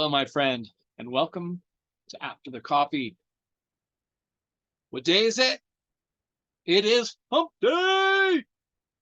Hello, my friend, and welcome to After the Coffee. What day is it? It is hump day.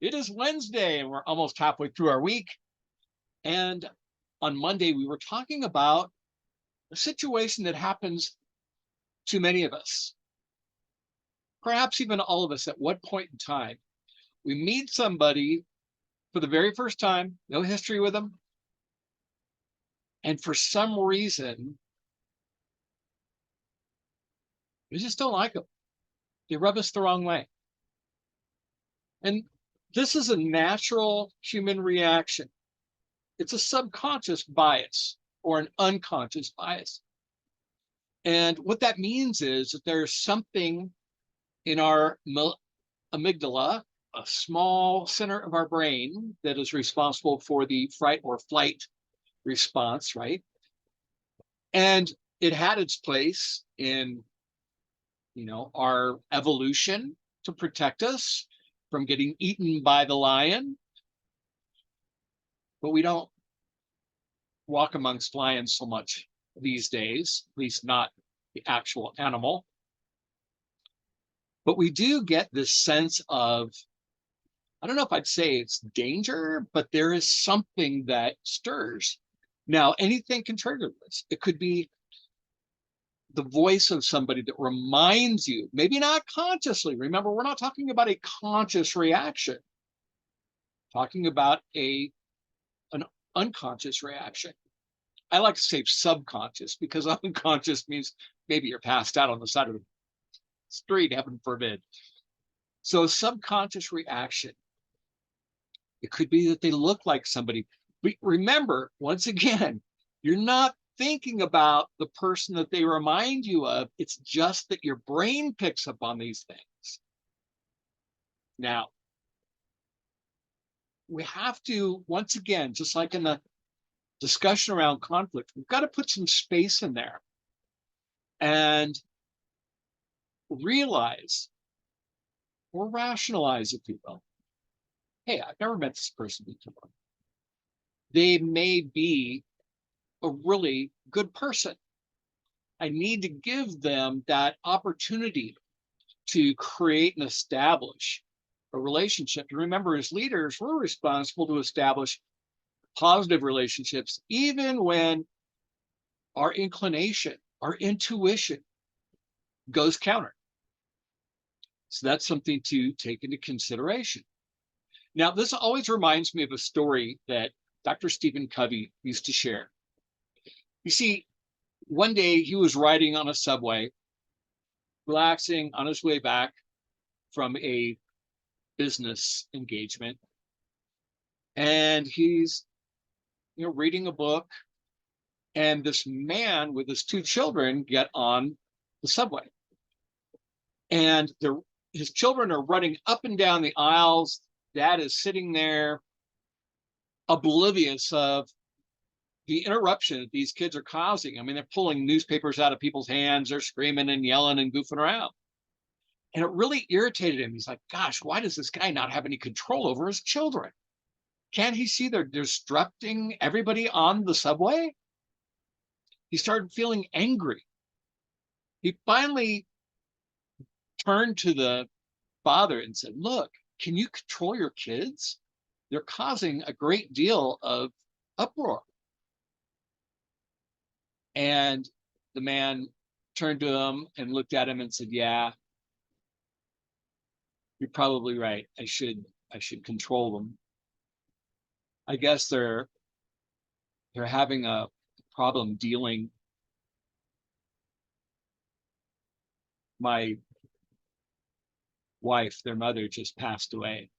It is Wednesday, and we're almost halfway through our week. And on Monday, we were talking about a situation that happens to many of us, perhaps even all of us at what point in time. We meet somebody for the very first time, no history with them, and for some reason, we just don't like them. They rub us the wrong way. And this is a natural human reaction. It's a subconscious bias or an unconscious bias. And what that means is that there's something in our amygdala, a small center of our brain that is responsible for the fight or flight response, right? And it had its place in, our evolution to protect us from getting eaten by the lion. But we don't walk amongst lions so much these days, at least not the actual animal. But we do get this sense of, I don't know if I'd say it's danger, but there is something that stirs. Now, anything can trigger this. It could be the voice of somebody that reminds you, maybe not consciously. Remember, we're not talking about a conscious reaction, talking about an unconscious reaction. I like to say subconscious because unconscious means maybe you're passed out on the side of the street, heaven forbid. So a subconscious reaction. It could be that they look like somebody. But remember, once again, you're not thinking about the person that they remind you of. It's just that your brain picks up on these things. Now, we have to, once again, just like in the discussion around conflict, we've got to put some space in there and realize or rationalize, if you will, hey, I've never met this person before. They may be a really good person. I need to give them that opportunity to create and establish a relationship. And remember, as leaders, we're responsible to establish positive relationships, even when our inclination, our intuition goes counter. So that's something to take into consideration. Now, this always reminds me of a story that Dr. Stephen Covey used to share. You see, one day he was riding on a subway, relaxing on his way back from a business engagement. And he's, reading a book. And this man with his two children get on the subway. And his children are running up and down the aisles. Dad is sitting there oblivious of the interruption that these kids are causing. I mean, they're pulling newspapers out of people's hands, they're screaming and yelling and goofing around. And it really irritated him. He's like, gosh, why does this guy not have any control over his children? Can't he see they're disrupting everybody on the subway? He started feeling angry. He finally turned to the father and said, look, can you control your kids? They're causing a great deal of uproar. And the man turned to him and looked at him and said, yeah, you're probably right. I should control them. I guess they're having a problem dealing. My wife, their mother, just passed away.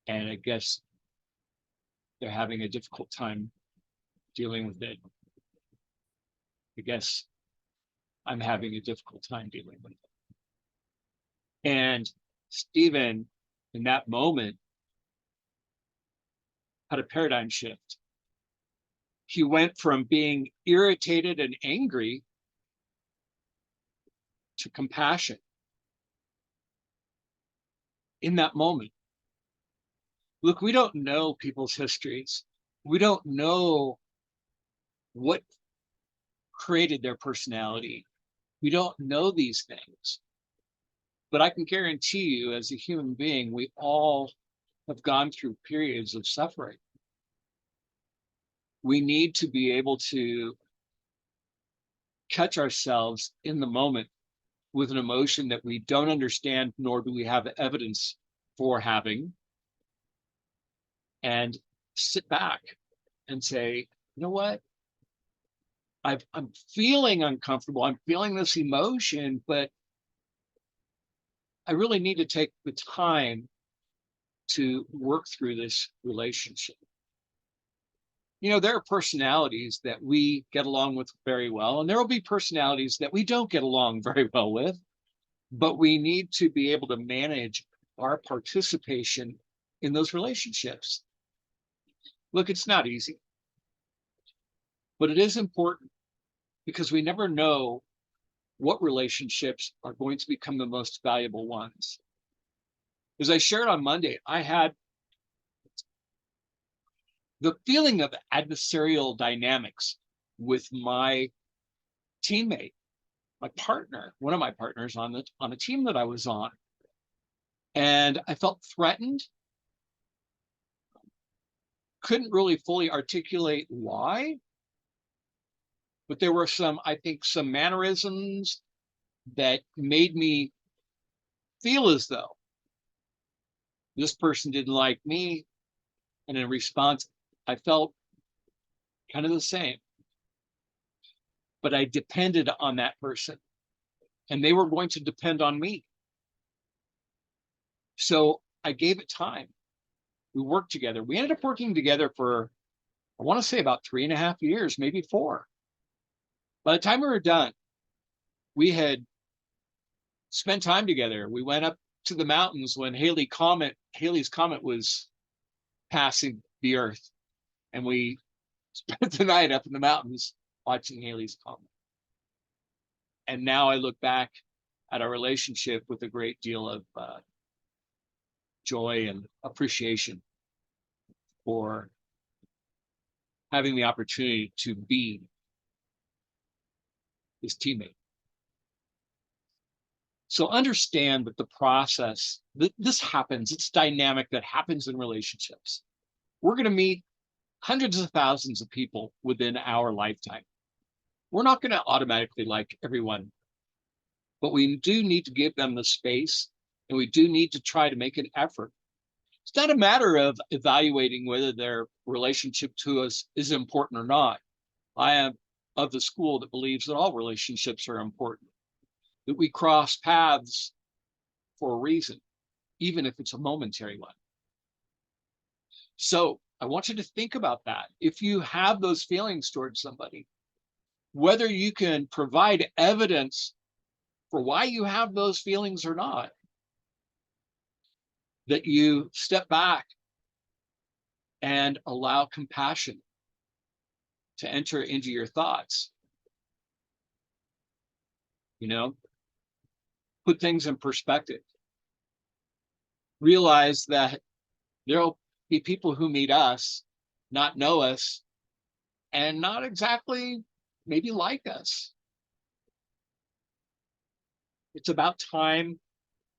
And I guess they're having a difficult time dealing with it. I guess I'm having a difficult time dealing with it. And Stephen, in that moment, had a paradigm shift. He went from being irritated and angry to compassion in that moment. Look, we don't know people's histories. We don't know what created their personality. We don't know these things. But I can guarantee you, as a human being, we all have gone through periods of suffering. We need to be able to catch ourselves in the moment with an emotion that we don't understand, nor do we have evidence for having, and sit back and say, you know what? I'm feeling uncomfortable. I'm feeling this emotion, but I really need to take the time to work through this relationship. You know, there are personalities that we get along with very well, and there will be personalities that we don't get along very well with, but we need to be able to manage our participation in those relationships. Look, it's not easy, but it is important because we never know what relationships are going to become the most valuable ones. As I shared on Monday, I had the feeling of adversarial dynamics with my teammate, my partner, one of my partners on a team that I was on. And I felt threatened. Couldn't really fully articulate why, but there were I think, some mannerisms that made me feel as though this person didn't like me. And in response, I felt kind of the same. But I depended on that person, and they were going to depend on me. So I gave it time. We worked together. We ended up working together for, I want to say, about 3.5 years, maybe 4. By the time we were done, we had spent time together. We went up to the mountains when Halley's Comet was passing the Earth, and we spent the night up in the mountains watching Halley's Comet. And now I look back at our relationship with a great deal of joy and appreciation for having the opportunity to be his teammate. So understand that the process, this happens, it's dynamic, that happens in relationships. We're going to meet hundreds of thousands of people within our lifetime. We're not going to automatically like everyone, but we do need to give them the space, and we do need to try to make an effort. It's not a matter of evaluating whether their relationship to us is important or not. I am of the school that believes that all relationships are important, that we cross paths for a reason, even if it's a momentary one. So I want you to think about that. If you have those feelings towards somebody, whether you can provide evidence for why you have those feelings or not, that you step back and allow compassion to enter into your thoughts. You know, put things in perspective. Realize that there'll be people who meet us, not know us, and not exactly maybe like us. It's about time,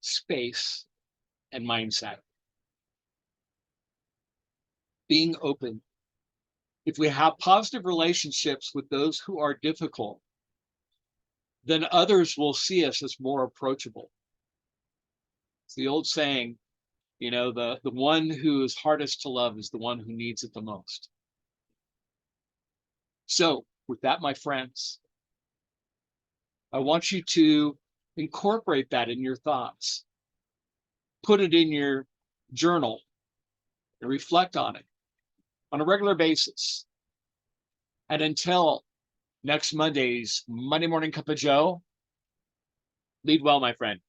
space, and mindset. Being open. If we have positive relationships with those who are difficult, then others will see us as more approachable. It's the old saying, you know, the one who is hardest to love is the one who needs it the most. So with that, my friends, I want you to incorporate that in your thoughts. Put it in your journal and reflect on it on a regular basis. And until next Monday's Monday Morning Cup of Joe, lead well, my friend.